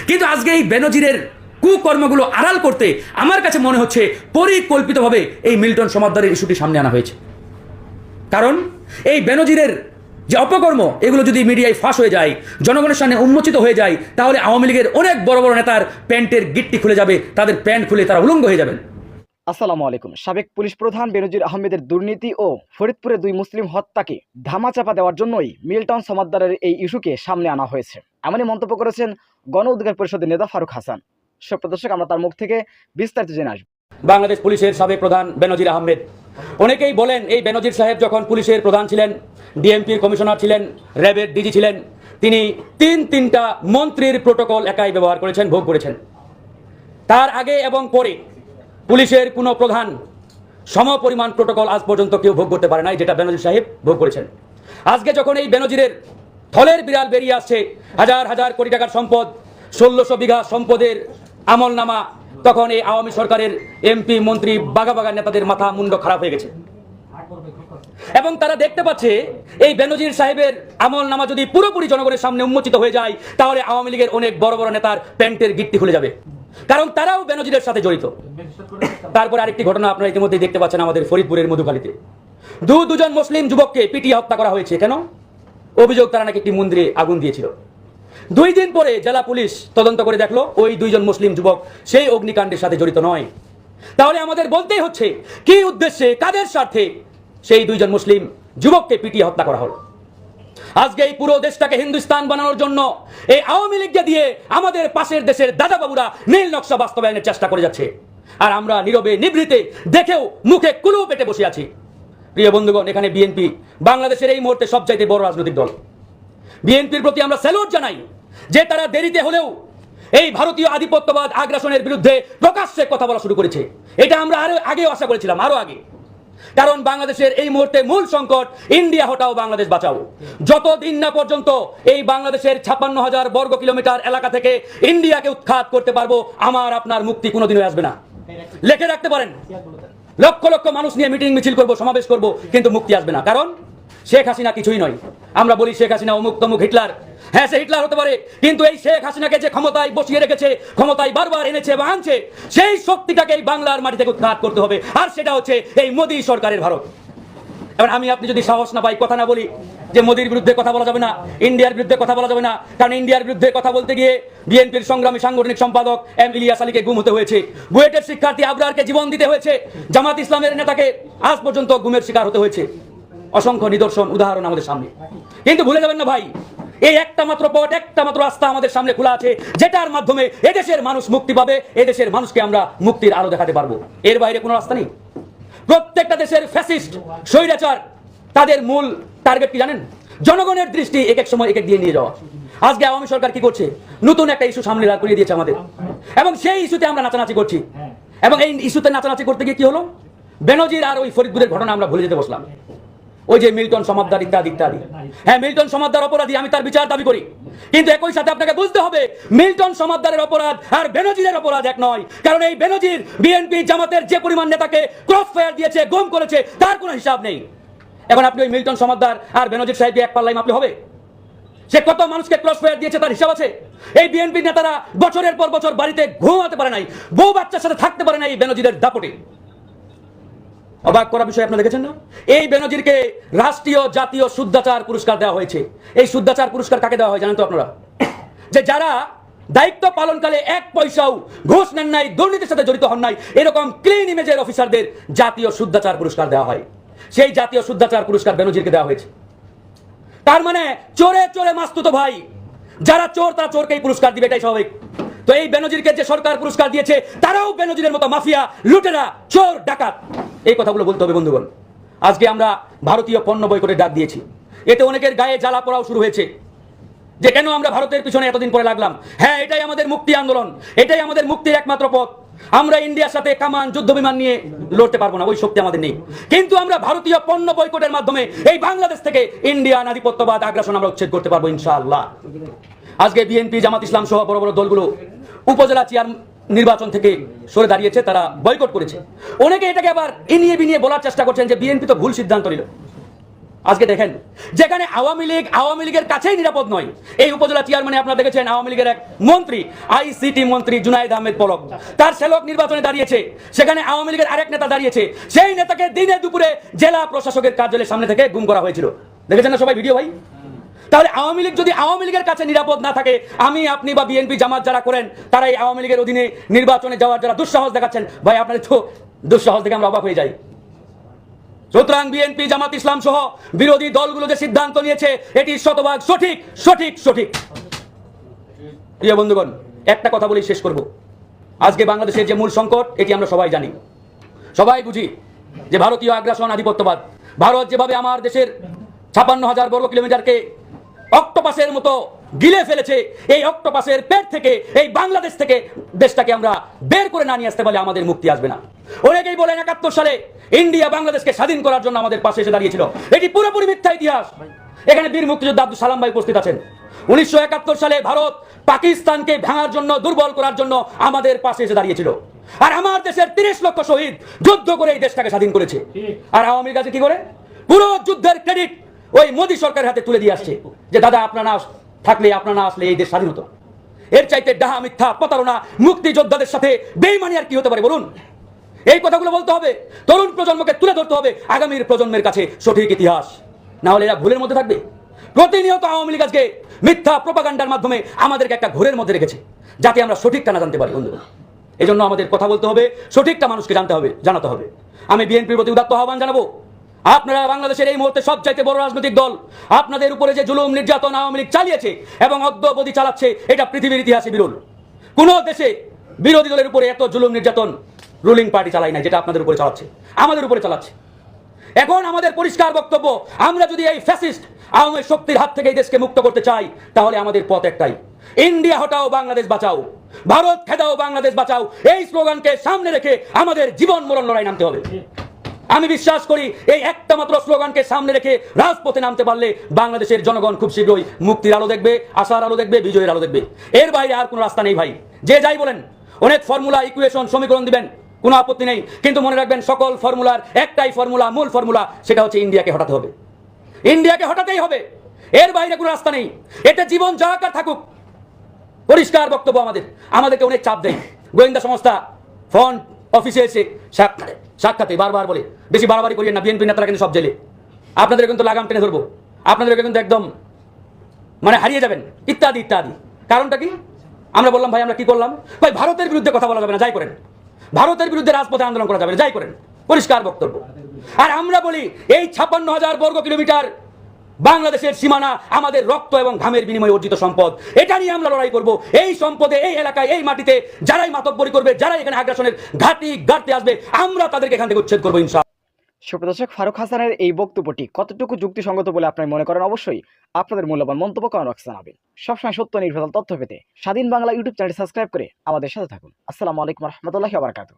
কিন্তু আজকে এই বেনজিরের কুকর্মগুলো আড়াল করতে আমার কাছে মনে হচ্ছে পরিকল্পিতভাবে এই মিল্টন সমাদ্দারের ইস্যুটি সামনে আনা হয়েছে। কারণ এই বেনজিরের যে অপকর্ম এগুলো যদি মিডিয়ায় ফাঁস হয়ে যায়, জনগণের সামনে উন্মোচিত হয়ে যায়, তাহলে আওয়ামী লীগের অনেক বড় বড় নেতার প্যান্টের গিট্টি খুলে যাবে, তাদের প্যান্ট খুলে তারা উলঙ্গ হয়ে যাবেন। আসসালামু আলাইকুম। সাবেক পুলিশ প্রধান বেনজির আহমেদের দুর্নীতি ও ফরিদপুরে 2 মুসলিম হত্যাকে ধামাচাপা দেওয়ার জন্যই মিল্টন সমাদ্দারের এই ইস্যুকে সামনে আনা হয়েছে, এমনই মন্তব্য করেছেন গণ অধিকার পরিষদের নেতা ফারুক হাসান। সুপ্রিয় দর্শক, আমরা তার মুখ থেকে বিস্তারিত জেনে আসব। বাংলাদেশ পুলিশের সাবেক প্রধান বেনজির আহমেদ, অনেকেই বলেন এই বেনজির সাহেব যখন পুলিশের প্রধান ছিলেন, ডিএমপির কমিশনার ছিলেন, র্যাবের ডিজি ছিলেন, তিনি তিনটা মন্ত্রীর প্রোটোকল একাই ব্যবহার করেছেন, ভোগ করেছেন। তার আগে এবং পরে পুলিশের কোনো প্রধান সমপরিমাণ প্রোটোকল আজ পর্যন্ত কেউ ভোগ করতে পারে নাই, যেটা বেনজির সাহেব ভোগ করেছেন। আজকে যখন এই বেনজিরের থলের বিড়াল বেরিয়ে আসছে, হাজার হাজার কোটি টাকার সম্পদ, 1600 বিঘা সম্পদের আমলনামা, তখন এই আওয়ামী সরকারের এমপি মন্ত্রী বাগা বাগা নেতাদের মাথা মুন্ড খারাপ হয়ে গেছে এবং তারা দেখতে পাচ্ছে এই বেনজির সাহেবের আমলনামা যদি পুরোপুরি জনগণের সামনে উন্মোচিত হয়ে যায়, তাহলে আওয়ামী লীগের অনেক বড় বড় নেতার প্যান্টের গিট্টি খুলে যাবে, কারণ তারাও বেনজিরের সাথে জড়িত। তারপর আরেকটি ঘটনা আপনারা ইতিমধ্যে দেখতে পাচ্ছেন আমাদের ফরিদপুরের মধুখালীতে দুজন মুসলিম যুবককে পিটিয়ে হত্যা করা হয়েছে। কেন? অভিযোগ তারা নাকি একটি মন্দিরে আগুন দিয়েছিল। 2 দিন পরে জেলা পুলিশ তদন্ত করে দেখলো ওই 2 জন মুসলিম যুবক সেই অগ্নিকাণ্ডের সাথে জড়িত নয়। তাহলে আমাদের বলতেই হচ্ছে কি উদ্দেশ্যে, কাদের স্বার্থে সেই 2 জন মুসলিম যুবককে পিটিয়ে হত্যা করা হলো। আজকে এই পুরো দেশটাকে হিন্দুস্তান বানানোর জন্য এই আওয়ামী লীগকে দিয়ে আমাদের পাশের দেশের দাদা বাবুরা নীল নকশা বাস্তবায়নের চেষ্টা করে যাচ্ছে, আর আমরা নীরবে নিভৃতে দেখেও মুখে কুলু পেটে বসে আছি। প্রিয় বন্ধুগণ, এখানে বিএনপি বাংলাদেশের এই মুহূর্তে সবচাইতে বড় রাজনৈতিক দল। বিএনপির প্রতি আমরা স্যালুট জানাই যে তারা দেরিতে হলেও এই ভারতীয় আধিপত্যবাদ আগ্রাসনের বিরুদ্ধে প্রকাশ্যে কথা বলা শুরু করেছে। এটা আমরা আরো আগেও আশা করেছিলাম, আরো আগে। কারণ বাংলাদেশের এই মুহূর্তে মূল সংকট ইন্ডিয়া হটাও বাংলাদেশ বাঁচাও। যতদিন না পর্যন্ত এই বাংলাদেশের 56,000 বর্গ কিলোমিটার এলাকা থেকে ইন্ডিয়াকে উৎখাত করতে পারবো, আমার আপনার মুক্তি কোনোদিনই আসবে না। লিখে রাখতে পারেন, লক্ষ লক্ষ মানুষ নিয়ে মিটিং মিছিল করব, সমাবেশ করব, কিন্তু মুক্তি আসবে না। কারণ শেখ হাসিনা কিছুই নয়। আমরা বলি শেখ হাসিনা অমুক তমুক হিটলার, হ্যাঁ সে হিটলার হতে পারে, কিন্তু এই শেখ হাসিনাকে যে ক্ষমতায় বসিয়ে রেখেছে, ক্ষমতায় বারবার এনেছে বা আনছে, সেই শক্তিটাকে এই বাংলার মাটি থেকে উৎখাত করতে হবে, আর সেটা হচ্ছে এই মোদী সরকারের ভারত। এবার আপনি যদি সাহস না পাই, কথা না বলি যে মোদীর বিরুদ্ধে কথা বলা যাবে না, ইন্ডিয়ার বিরুদ্ধে কথা বলা যাবে না, কারণ ইন্ডিয়ার বিরুদ্ধে কথা বলতে গিয়ে বিএনপির সংগ্রামী সাংগঠনিক সম্পাদক এম ইলিয়াস আলীকে গুম হতে হয়েছে, বুয়েটের শিক্ষার্থী আবরারকে জীবন দিতে হয়েছে, জামাত ইসলামের নেতাকে আজ পর্যন্ত গুমের শিকার হতে হয়েছে। অসংখ্য নিদর্শন, উদাহরণ আমাদের সামনে। কিন্তু ভুলে যাবেন না ভাই, এই একটা মাত্র পথ, একটা মাত্র রাস্তা আমাদের সামনে খোলা আছে, যেটার মাধ্যমে এদেশের মানুষ মুক্তি পাবে, এদেশের মানুষকে আমরা মুক্তির আলো দেখাতে পারবো। এর বাইরে কোনো রাস্তা নেই। প্রত্যেকটা দেশের ফ্যাসিস্ট স্বৈরাচার তাদের মূল টার্গেট কি জানেন? জনগণের দৃষ্টি এক এক সময় এক এক দিয়ে নিয়ে যাওয়া। আজকে আওয়ামী সরকার কি করছে? নতুন একটা ইস্যু সামনে দাঁড় করিয়ে দিয়েছে আমাদের, এবং সেই ইস্যুতে আমরা নাচানাচি করছি। এবং এই ইস্যুতে নাচানাচি করতে গিয়ে কি হলো? বেনজির আর ওই ফরিদপুরের ঘটনা আমরা ভুলে যেতে বসলাম। ওই যে মিল্টন সমাদ্দার ইত্যাদি ইত্যাদি। হ্যাঁ, মিল্টন সমাদ্দার অপরাধী, আমি তার বিচার দাবি করি, কিন্তু একই সাথে আপনাকে বুঝতে হবে মিল্টন সমাদ্দারের অপরাধ আর বেনজিরের অপরাধ এক নয়। কারণ এই বেনজির বিএনপি জামাতের যে পরিমাণ নেতাকে ক্রস ফায়ার দিয়েছে, গুম করেছে, তার কোনো হিসাব নেই। এখন আপনি ওই মিল্টন সমাদ্দার আর বেনজির সাহেবকে এক পাল্লায় মাপলে হবে? সে কত মানুষকে ক্রস ফায়ার দিয়েছে তার হিসাব আছে। এই বিএনপি নেতারা বছরের পর বছর বাড়িতে ঘুমাতে পারে নাই, বউ বাচ্চার সাথে থাকতে পারে নাই এই বেনজিরের দাপটে। অবাক করা বিষয় আপনারা দেখেছেন না? এই বেনজিরকে রাষ্ট্রীয় জাতীয় শুদ্ধাচার পুরস্কার দেওয়া হয়েছে। এই শুদ্ধাচার পুরস্কার কাকে দেওয়া হয় জানেন তো আপনারা? যে যারা দায়িত্ব পালনকালে 1 পয়সাও ঘুষ নেন নাই, দুর্নীতির সাথে জড়িত হন নাই, এরকম ক্লিন ইমেজের অফিসারদের জাতীয় শুদ্ধাচার পুরস্কার দেওয়া হয়। সেই জাতীয় শুদ্ধাচার পুরস্কার বেনজিরকে দেওয়া হয়েছে। তার মানে চোরে চোরে মাস্তুতো ভাই, যারা চোর তারা চোরকেই পুরস্কার দিবে, এটাই স্বাভাবিক। তো এই বেনজিরকে যে সরকার পুরস্কার দিয়েছে, তারাও বেনজিরের মতো মাফিয়া, লুটেরা, চোর, ডাকাত। এই কথাগুলো বলতে হবে বন্ধুগণ। আজকে আমরা ভারতীয় পণ্য বয়কটের ডাক দিয়েছি, এতে অনেকের গায়ে জ্বালা পড়াও শুরু হয়েছে যে কেন আমরা ভারতের পিছনে এতদিন পরে লাগলাম। হ্যাঁ, এটাই আমাদের মুক্তি আন্দোলন, এটাই আমাদের মুক্তির একমাত্র পথ। আমরা ইন্ডিয়ার সাথে কামান যুদ্ধ বিমান নিয়ে লড়তে পারবো না, ওই শক্তি আমাদের নেই, কিন্তু আমরা ভারতীয় পণ্য বয়কটের মাধ্যমে এই বাংলাদেশ থেকে ইন্ডিয়ান আধিপত্যবাদ আগ্রাসন আমরা উচ্ছেদ করতে পারবো ইনশাআল্লাহ। আজকে বিএনপি, জামাত ইসলাম সহ বড় বড় দলগুলো উপজেলা চেয়ার নির্বাচন থেকে সরে দাঁড়িয়েছে, তারা বয়কট করেছে। অনেকে এটাকে আবার ইনিয়ে বিনিয়ে বলার চেষ্টা করছেন যে বিএনপি তো ভুল সিদ্ধান্ত নিল। আজকে দেখেন, যেখানে আওয়ামী লীগের কাছেই নিরাপদ নয়, এই উপজেলা চেয়ারম্যানে আপনারা দেখেছেন আওয়ামী লীগের এক মন্ত্রী, আইসিটি মন্ত্রী জুনায়েদ আহমেদ পলক, তার শ্যালক নির্বাচনে দাঁড়িয়েছে, সেখানে আওয়ামী লীগের আরেক নেতা দাঁড়িয়েছে, সেই নেতাকে দিনে দুপুরে জেলা প্রশাসকের কার্যালয়ের সামনে থেকে গুম করা হয়েছিল। দেখেছেন না সবাই ভিডিও ভাই? তাহলে আওয়ামী লীগ যদি আওয়ামী লীগের কাছে নিরাপদ না থাকে, আমি আপনি বা বিএনপি জামাত যারা করেন, তারা এই আওয়ামী লীগের অধীনে নির্বাচনে যাওয়ার যারা দুঃসাহস দেখাচ্ছেন, ভাই আপনাদের তো দুঃসাহস দেখে আমরা অবাক হয়ে যাই। সুতরাং বিএনপি জামাত ইসলাম সহ বিরোধী দলগুলো যে সিদ্ধান্ত নিয়েছে এটি শতভাগ সঠিক সঠিক সঠিক। প্রিয় বন্ধুগণ, একটা কথা বলেই শেষ করব। আজকে বাংলাদেশের যে মূল সংকট এটি আমরা সবাই জানি, সবাই বুঝি যে ভারতীয় আগ্রাসন, আধিপত্যবাদ। ভারত যেভাবে আমার দেশের ৫৬,০০০ বর্গ কিলোমিটারকে অক্টোপাসের মতো গিলে ফেলেছে, এই অক্টোপাসের পেট থেকে, এই বাংলাদেশ থেকে দেশটাকে আমরা বের করে না নিয়ে আসতে পারলে আমাদের মুক্তি আসবে না। অনেকেই বলেন ৭১ সালে ইন্ডিয়া বাংলাদেশকে স্বাধীন করার জন্য আমাদের পাশে এসে দাঁড়িয়েছিল, এটি পুরোপুরি মিথ্যা ইতিহাস। এখানে বীর মুক্তিযোদ্ধা আব্দুল সালাম ভাই উপস্থিত আছেন। ১৯৭১ সালে ভারত পাকিস্তানকে ভাঙার জন্য, দুর্বল করার জন্য আমাদের পাশে এসে দাঁড়িয়েছিল। আর আমার দেশের ৩০ লক্ষ শহীদ যুদ্ধ করে এই দেশটাকে স্বাধীন করেছে। আর আওয়ামী লীগ কাছে কি করে পুরো যুদ্ধের ক্রেডিট ওই মোদী সরকারের হাতে তুলে দিয়ে আসছে, যে দাদা আপনারা থাকলে, আপনারা না আসলে এই দেশ স্বাধীন হতো। এর চাইতে ডাহা, মিথ্যা, প্রতারণা, মুক্তিযোদ্ধাদের সাথে বেইমানি আর কি হতে পারে বলুন? এই কথাগুলো বলতে হবে, তরুণ প্রজন্মকে তুলে ধরতে হবে আগামীর প্রজন্মের কাছে সঠিক ইতিহাস, না হলে এরা ভুলের মধ্যে থাকবে। প্রতিনিয়ত আওয়ামী লীগ আজকে মিথ্যা প্রোপাগান্ডার মাধ্যমে আমাদেরকে একটা ঘোরের মধ্যে রেখেছে, যাতে আমরা সঠিকটা না জানতে পারি। বন্ধুগণ, এই জন্য আমাদের কথা বলতে হবে, সঠিকটা মানুষকে জানাতে হবে। আমি বিএনপির প্রতি উদাত্ত আহ্বান জানাবো, আপনারা বাংলাদেশের এই মুহূর্তে সবচাইতে বড় রাজনৈতিক দল, আপনাদের উপরে যে জুলুম নির্যাতন আওয়ামী লীগ চালিয়েছে এবং অদ্যাবধি চালাচ্ছে, এটা পৃথিবীর ইতিহাসে বিরল। কোন দেশে বিরোধী দলের উপরে এত জুলুম নির্যাতন রুলিং পার্টি চালায় না, যেটা আপনাদের উপরে চালাচ্ছে, আমাদের উপরে চালাচ্ছে। এখন আমাদের পরিষ্কার বক্তব্য, আমরা যদি এই ফ্যাসিস্ট আওয়ামী শক্তির হাত থেকে এই দেশকে মুক্ত করতে চাই, তাহলে আমাদের পথ একটাই, ইন্ডিয়া হটাও বাংলাদেশ বাঁচাও, ভারত খেদাও বাংলাদেশ বাঁচাও। এই স্লোগানকে সামনে রেখে আমাদের জীবন মরণ লড়াই নামতে হবে। আমি বিশ্বাস করি এই একটা মাত্র স্লোগানকে সামনে রেখে রাজপথে নামতে পারলে বাংলাদেশের জনগণ খুব শীঘ্রই মুক্তির আলো দেখবে, আশার আলো দেখবে, বিজয়ের আলো দেখবে। এর বাইরে আর কোনো রাস্তা নেই ভাই। যে যাই বলেন, অনেক ফর্মুলা, ইকুয়েশন, সমীকরণ দিবেন, কোনো আপত্তি নেই, কিন্তু মনে রাখবেন সকল ফর্মুলার একটাই ফর্মুলা, মূল ফর্মুলা, সেটা হচ্ছে ইন্ডিয়াকে হটাতে হবে। ইন্ডিয়াকে হটাতেই হবে, এর বাইরে কোনো রাস্তা নেই। এটা জীবন যাকার থাকুক, পরিষ্কার বক্তব্য। আমাদেরকে অনেক চাপ দেয় গোয়েন্দা সংস্থা, ফোন অফিসে এসে সাক্ষাতে বারবার বলে, বেশি বাড়াবাড়ি করিয়েন না, বিএনপি নেতারা কিন্তু সব জেলে, আপনাদের কিন্তু লাগাম টেনে ধরবো, আপনাদেরকে কিন্তু একদম হারিয়ে যাবেন, ইত্যাদি ইত্যাদি। কারণটা কি? আমরা বললাম ভাই আমরা কি করলাম? ভাই ভারতের বিরুদ্ধে কথা বলা যাবে না, যাই করেন। ভারতের বিরুদ্ধে রাজপথে আন্দোলন করা যাবে না, যাই করেন। পরিষ্কার বক্তব্য। আর আমরা বলি এই ৫৬,০০০ বর্গ কিলোমিটার বাংলাদেশের সীমানা আমাদের রক্ত এবং ঘামের বিনিময়ে অর্জিত সম্পদ, এটা নিয়ে আমরা লড়াই করব। এই সম্পদে, এই এলাকায়, এই মাটিতে যারাই মাতব্বরি করবে, যারাই এখানে আগ্রাসনের ঘাঁটি গাড়তে আসবে, আমরা তাদেরকে এখান থেকে উচ্ছেদ করবো ইনশাআল্লাহ। সুপ্রদর্শক, ফারুক হাসানের এই বক্তব্যটি কতটুকু যুক্তিসঙ্গত বলে আপনি মনে করেন? অবশ্যই আপনাদের মূল্যবান মন্তব্য কমেন্ট বক্সে জানাবেন। সবসময় সত্য নির্ভেজাল তথ্য পেতে স্বাধীন বাংলা ইউটিউব চ্যানেল সাবস্ক্রাইব করে আমাদের সাথে থাকুন। আসসালামু আলাইকুম রহমতুল্লাহি ওয়া বারাকাতুহু।